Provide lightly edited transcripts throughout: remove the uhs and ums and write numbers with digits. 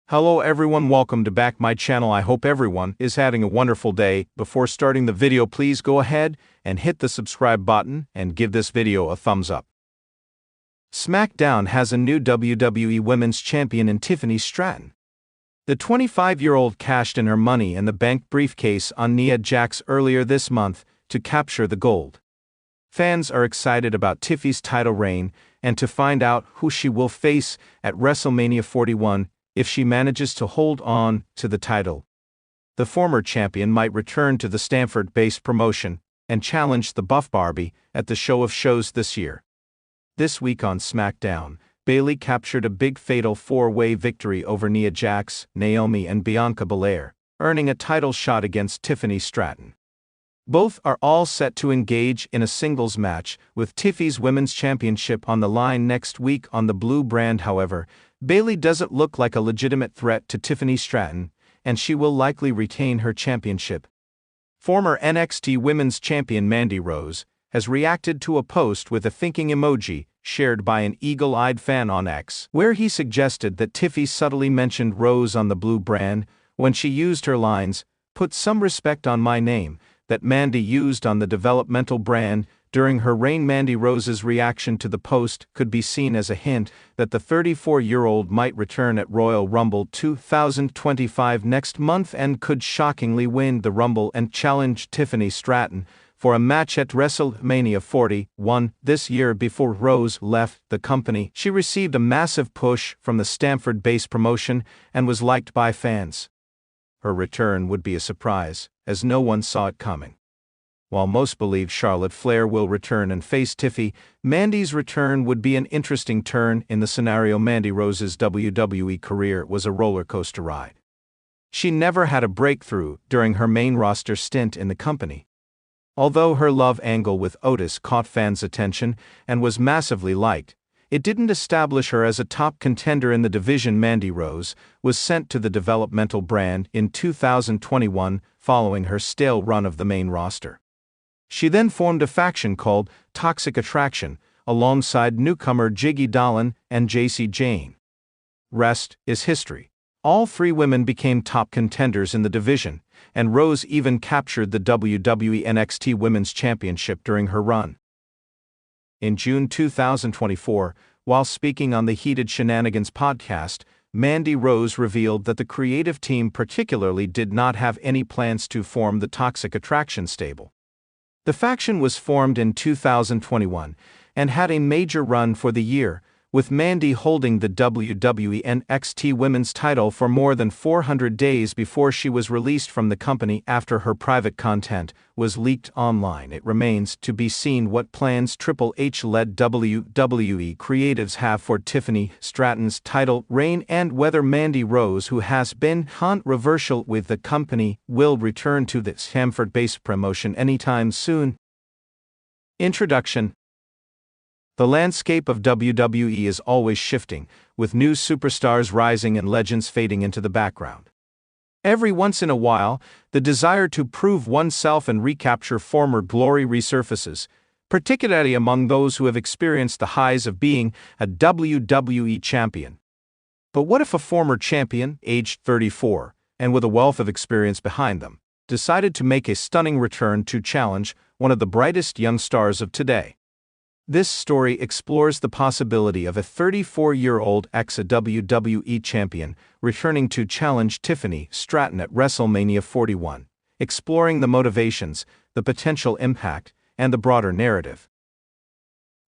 Hello everyone, welcome to back my channel. I hope everyone is having a wonderful day. Before starting the video, please go ahead and hit the subscribe button and give this video a thumbs up. SmackDown has a new WWE Women's Champion in Tiffany Stratton. The 25-year-old cashed in her Money in the Bank briefcase on Nia Jax earlier this month to capture the gold. Fans are excited about Tiffy's title reign and to find out who she will face at WrestleMania 41 if she manages to hold on to the title. The former champion might return to the Stamford-based promotion and challenge the Buff Barbie at the Show of Shows this year. This week on SmackDown, Bayley captured a big fatal four-way victory over Nia Jax, Naomi and Bianca Belair, earning a title shot against Tiffany Stratton. Both are all set to engage in a singles match, with Tiffy's Women's Championship on the line next week on the Blue brand. However, Bayley doesn't look like a legitimate threat to Tiffany Stratton, and she will likely retain her championship. Former NXT Women's Champion Mandy Rose has reacted to a post with a thinking emoji shared by an eagle-eyed fan on X, where he suggested that Tiffy subtly mentioned Rose on the Blue brand when she used her lines, "Put some respect on my name," that Mandy used on the developmental brand during her reign. Mandy Rose's reaction to the post could be seen as a hint that the 34-year-old might return at Royal Rumble 2025 next month and could shockingly win the Rumble and challenge Tiffany Stratton for a match at WrestleMania 41 this year. Before Rose left the company, she received a massive push from the Stamford-based promotion and was liked by fans. Her return would be a surprise, as no one saw it coming. While most believe Charlotte Flair will return and face Tiffy, Mandy's return would be an interesting turn in the scenario. Mandy Rose's WWE career was a roller coaster ride. She never had a breakthrough during her main roster stint in the company. Although her love angle with Otis caught fans' attention and was massively liked, it didn't establish her as a top contender in the division. Mandy Rose was sent to the developmental brand in 2021 following her stale run of the main roster. She then formed a faction called Toxic Attraction alongside newcomer Jiggy Dolan and Jacy Jayne. Rest is history. All three women became top contenders in the division, and Rose even captured the WWE NXT Women's Championship during her run. In June 2024, while speaking on the Heated Shenanigans podcast, Mandy Rose revealed that the creative team particularly did not have any plans to form the Toxic Attraction stable. The faction was formed in 2021 and had a major run for the year, with Mandy holding the WWE NXT Women's title for more than 400 days before she was released from the company after her private content was leaked online. It remains to be seen what plans Triple H-led WWE creatives have for Tiffany Stratton's title reign and whether Mandy Rose, who has been controversial with the company, will return to the Stamford-based promotion anytime soon. Introduction. The landscape of WWE is always shifting, with new superstars rising and legends fading into the background. Every once in a while, the desire to prove oneself and recapture former glory resurfaces, particularly among those who have experienced the highs of being a WWE champion. But what if a former champion, aged 34, and with a wealth of experience behind them, decided to make a stunning return to challenge one of the brightest young stars of today? This story explores the possibility of a 34-year-old ex-WWE champion returning to challenge Tiffany Stratton at WrestleMania 41, exploring the motivations, the potential impact, and the broader narrative.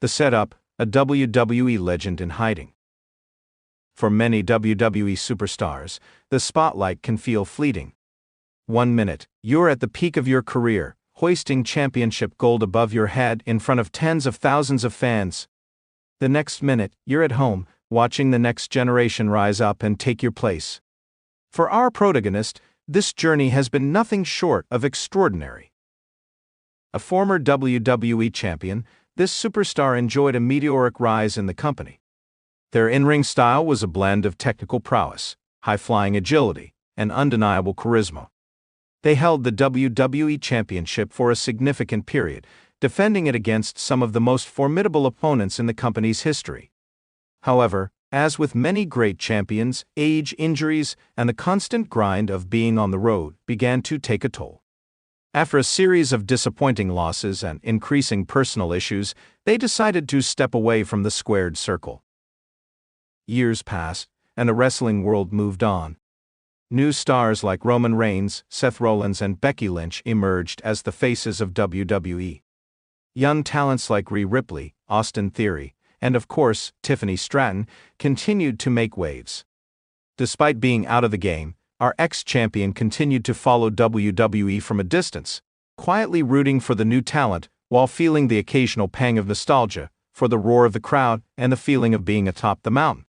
The setup: a WWE legend in hiding. For many WWE superstars, the spotlight can feel fleeting. 1 minute, you're at the peak of your career, hoisting championship gold above your head in front of tens of thousands of fans. The next minute, you're at home, watching the next generation rise up and take your place. For our protagonist, this journey has been nothing short of extraordinary. A former WWE champion, this superstar enjoyed a meteoric rise in the company. Their in-ring style was a blend of technical prowess, high-flying agility, and undeniable charisma. They held the WWE Championship for a significant period, defending it against some of the most formidable opponents in the company's history. However, As with many great champions, age, injuries, and the constant grind of being on the road began to take a toll. After a series of disappointing losses and increasing personal issues, they decided to step away from the squared circle. Years passed, and the wrestling world moved on. New stars like Roman Reigns, Seth Rollins, and Becky Lynch emerged as the faces of WWE. Young talents like Rhea Ripley, Austin Theory, and of course, Tiffany Stratton, continued to make waves. Despite being out of the game, our ex-champion continued to follow WWE from a distance, quietly rooting for the new talent while feeling the occasional pang of nostalgia for the roar of the crowd and the feeling of being atop the mountain.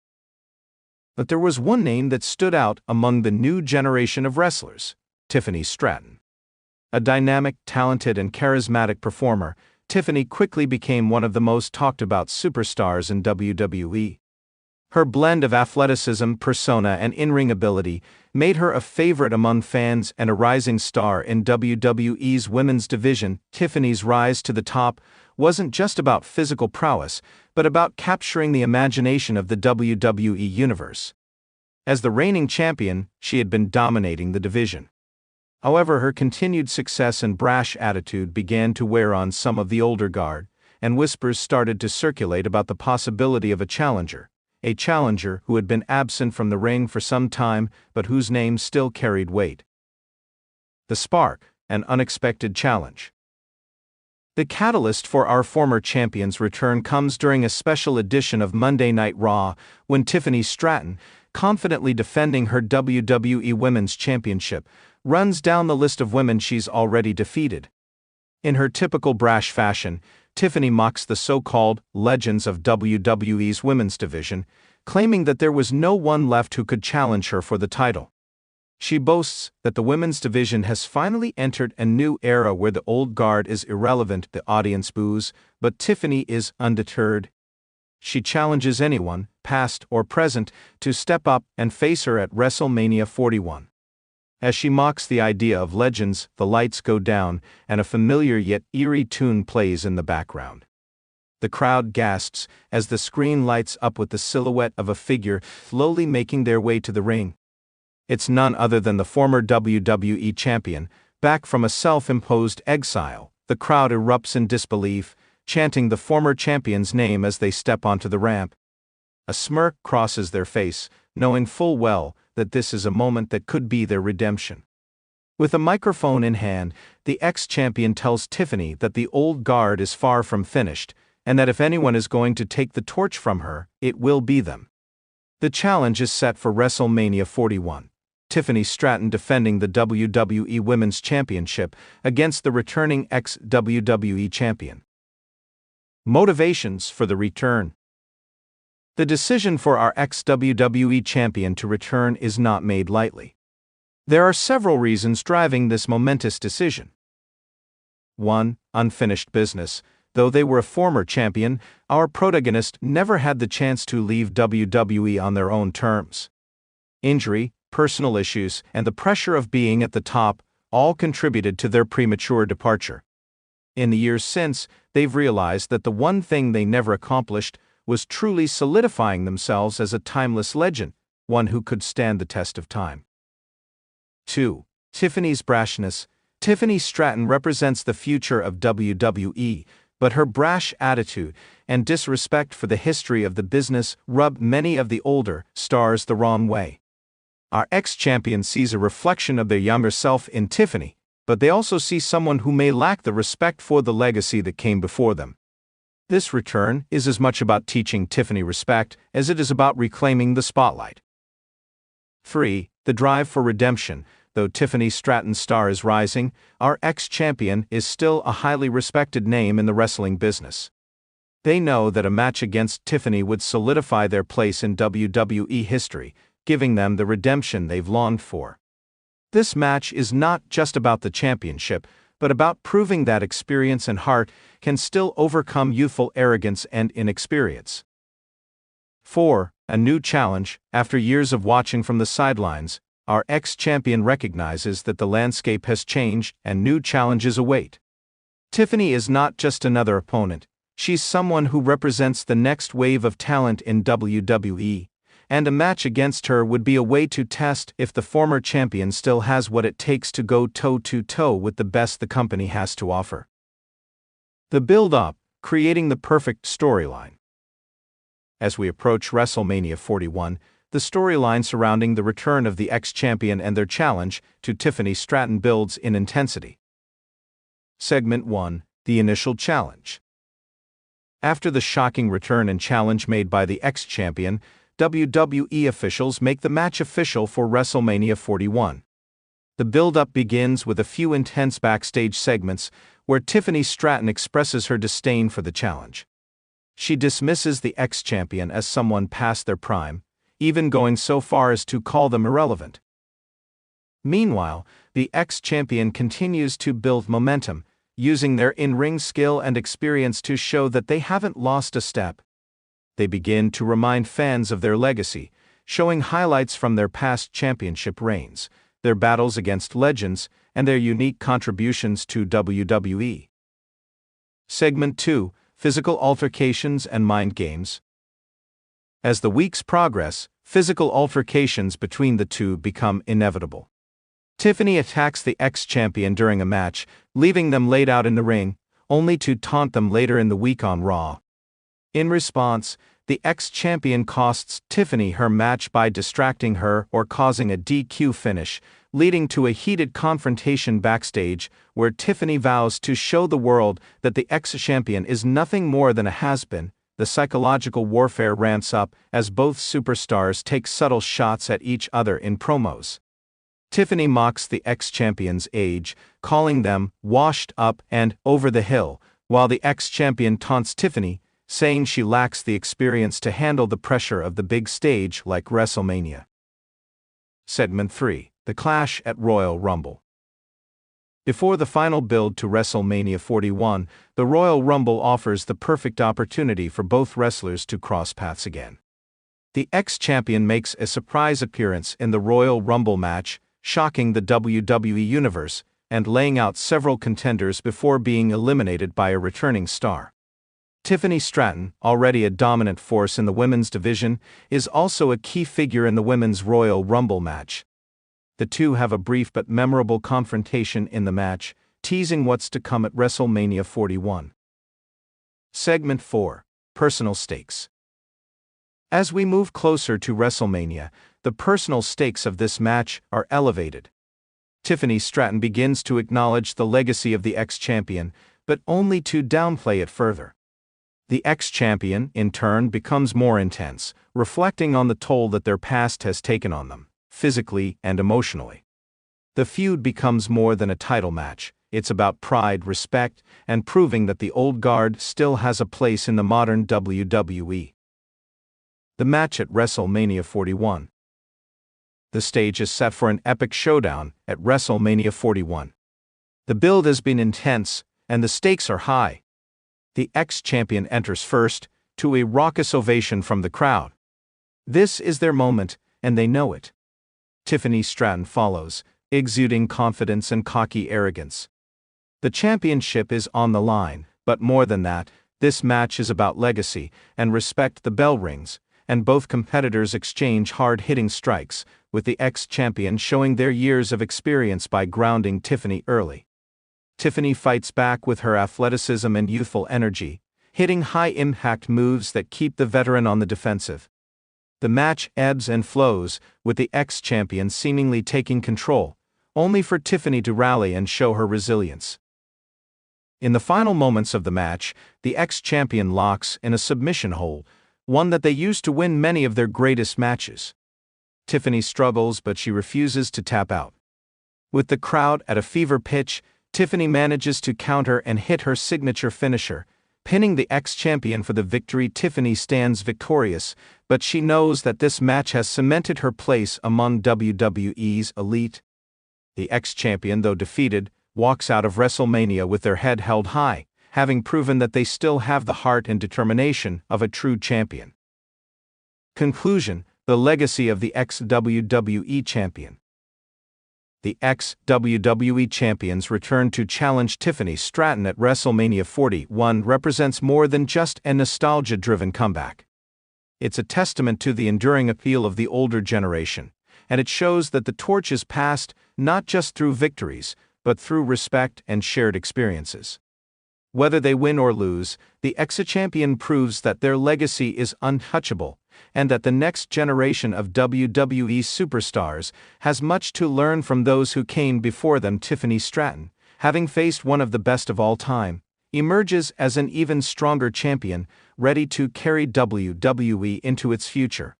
But there was one name that stood out among the new generation of wrestlers: Tiffany Stratton. A dynamic, talented, and charismatic performer, Tiffany quickly became one of the most talked-about superstars in WWE. Her blend of athleticism, persona, and in-ring ability made her a favorite among fans and a rising star in WWE's women's division. Tiffany's rise to the top wasn't just about physical prowess, but about capturing the imagination of the WWE universe. As the reigning champion, she had been dominating the division. However, her continued success and brash attitude began to wear on some of the older guard, and whispers started to circulate about the possibility of a challenger who had been absent from the ring for some time but whose name still carried weight. The spark, an unexpected challenge. The catalyst for our former champion's return comes during a special edition of Monday Night Raw, when Tiffany Stratton, confidently defending her WWE Women's Championship, runs down the list of women she's already defeated. In her typical brash fashion, Tiffany mocks the so-called legends of WWE's women's division, claiming that there was no one left who could challenge her for the title. She boasts that the women's division has finally entered a new era where the old guard is irrelevant. The audience boos, but Tiffany is undeterred. She challenges anyone, past or present, to step up and face her at WrestleMania 41. As she mocks the idea of legends, the lights go down, and a familiar yet eerie tune plays in the background. The crowd gasps as the screen lights up with the silhouette of a figure slowly making their way to the ring. It's none other than the former WWE champion, back from a self-imposed exile. The crowd erupts in disbelief, chanting the former champion's name as they step onto the ramp. A smirk crosses their face, knowing full well that this is a moment that could be their redemption. With a microphone in hand, the ex-champion tells Tiffany that the old guard is far from finished, and that if anyone is going to take the torch from her, it will be them. The challenge is set for WrestleMania 41. Tiffany Stratton defending the WWE Women's Championship against the returning ex-WWE champion. Motivations for the return. The decision for our ex-WWE champion to return is not made lightly. There are several reasons driving this momentous decision. 1. Unfinished business. Though they were a former champion, our protagonist never had the chance to leave WWE on their own terms. Injury, personal issues, and the pressure of being at the top all contributed to their premature departure. In the years since, they've realized that the one thing they never accomplished was truly solidifying themselves as a timeless legend, one who could stand the test of time. 2. Tiffany's brashness. Tiffany Stratton represents the future of WWE, but her brash attitude and disrespect for the history of the business rubbed many of the older stars the wrong way. Our ex-champion sees a reflection of their younger self in Tiffany, but they also see someone who may lack the respect for the legacy that came before them. This return is as much about teaching Tiffany respect as it is about reclaiming the spotlight. 3. The drive for redemption. Though Tiffany Stratton's star is rising, our ex-champion is still a highly respected name in the wrestling business. They know that a match against Tiffany would solidify their place in WWE history, giving them the redemption they've longed for. This match is not just about the championship, but about proving that experience and heart can still overcome youthful arrogance and inexperience. 4. A new challenge. After years of watching from the sidelines, our ex-champion recognizes that the landscape has changed and new challenges await. Tiffany is not just another opponent, she's someone who represents the next wave of talent in WWE, and a match against her would be a way to test if the former champion still has what it takes to go toe-to-toe with the best the company has to offer. The build-up, creating the perfect storyline. As we approach WrestleMania 41, the storyline surrounding the return of the ex-champion and their challenge to Tiffany Stratton builds in intensity. Segment 1: The Initial Challenge. After the shocking return and challenge made by the ex-champion, WWE officials make the match official for WrestleMania 41. The build-up begins with a few intense backstage segments where Tiffany Stratton expresses her disdain for the challenge. She dismisses the ex-champion as someone past their prime, even going so far as to call them irrelevant. Meanwhile, the ex-champion continues to build momentum, using their in-ring skill and experience to show that they haven't lost a step. They begin to remind fans of their legacy, showing highlights from their past championship reigns, their battles against legends, and their unique contributions to WWE. Segment 2: Physical Altercations and Mind Games. As the weeks progress, physical altercations between the two become inevitable. Tiffany attacks the ex-champion during a match, leaving them laid out in the ring, only to taunt them later in the week on Raw. In response, the ex-champion costs Tiffany her match by distracting her or causing a DQ finish, leading to a heated confrontation backstage where Tiffany vows to show the world that the ex-champion is nothing more than a has-been. The psychological warfare ramps up as both superstars take subtle shots at each other in promos. Tiffany mocks the ex-champion's age, calling them washed up and over the hill, while the ex-champion taunts Tiffany, saying she lacks the experience to handle the pressure of the big stage like WrestleMania. Segment 3: The Clash at Royal Rumble. Before the final build to WrestleMania 41, the Royal Rumble offers the perfect opportunity for both wrestlers to cross paths again. The ex-champion makes a surprise appearance in the Royal Rumble match, shocking the WWE Universe, and laying out several contenders before being eliminated by a returning star. Tiffany Stratton, already a dominant force in the women's division, is also a key figure in the Women's Royal Rumble match. The two have a brief but memorable confrontation in the match, teasing what's to come at WrestleMania 41. Segment 4: Personal Stakes. As we move closer to WrestleMania, the personal stakes of this match are elevated. Tiffany Stratton begins to acknowledge the legacy of the ex-champion, but only to downplay it further. The ex-champion, in turn, becomes more intense, reflecting on the toll that their past has taken on them, physically and emotionally. The feud becomes more than a title match. It's about pride, respect, and proving that the old guard still has a place in the modern WWE. The match at WrestleMania 41. The stage is set for an epic showdown at WrestleMania 41. The build has been intense, and the stakes are high. The ex-champion enters first, to a raucous ovation from the crowd. This is their moment, and they know it. Tiffany Stratton follows, exuding confidence and cocky arrogance. The championship is on the line, but more than that, this match is about legacy and respect. The bell rings, and both competitors exchange hard-hitting strikes, with the ex-champion showing their years of experience by grounding Tiffany early. Tiffany fights back with her athleticism and youthful energy, hitting high-impact moves that keep the veteran on the defensive. The match ebbs and flows, with the ex-champion seemingly taking control, only for Tiffany to rally and show her resilience. In the final moments of the match, the ex-champion locks in a submission hold, one that they used to win many of their greatest matches. Tiffany struggles, but she refuses to tap out. With the crowd at a fever pitch, Tiffany manages to counter and hit her signature finisher, pinning the ex-champion for the victory. Tiffany stands victorious, but she knows that this match has cemented her place among WWE's elite. The ex-champion, though defeated, walks out of WrestleMania with their head held high, having proven that they still have the heart and determination of a true champion. Conclusion: the legacy of the ex-WWE champion. The ex-WWE champion's return to challenge Tiffany Stratton at WrestleMania 41 represents more than just a nostalgia-driven comeback. It's a testament to the enduring appeal of the older generation, and it shows that the torch is passed not just through victories, but through respect and shared experiences. Whether they win or lose, the ex-champion proves that their legacy is untouchable, and that the next generation of WWE superstars has much to learn from those who came before them. Tiffany Stratton, having faced one of the best of all time, emerges as an even stronger champion, ready to carry WWE into its future.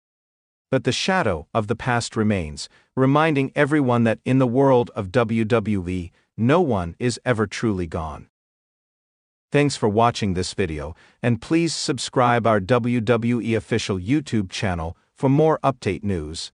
But the shadow of the past remains, reminding everyone that in the world of WWE, no one is ever truly gone. Thanks for watching this video, and please subscribe our WWE official YouTube channel for more update news.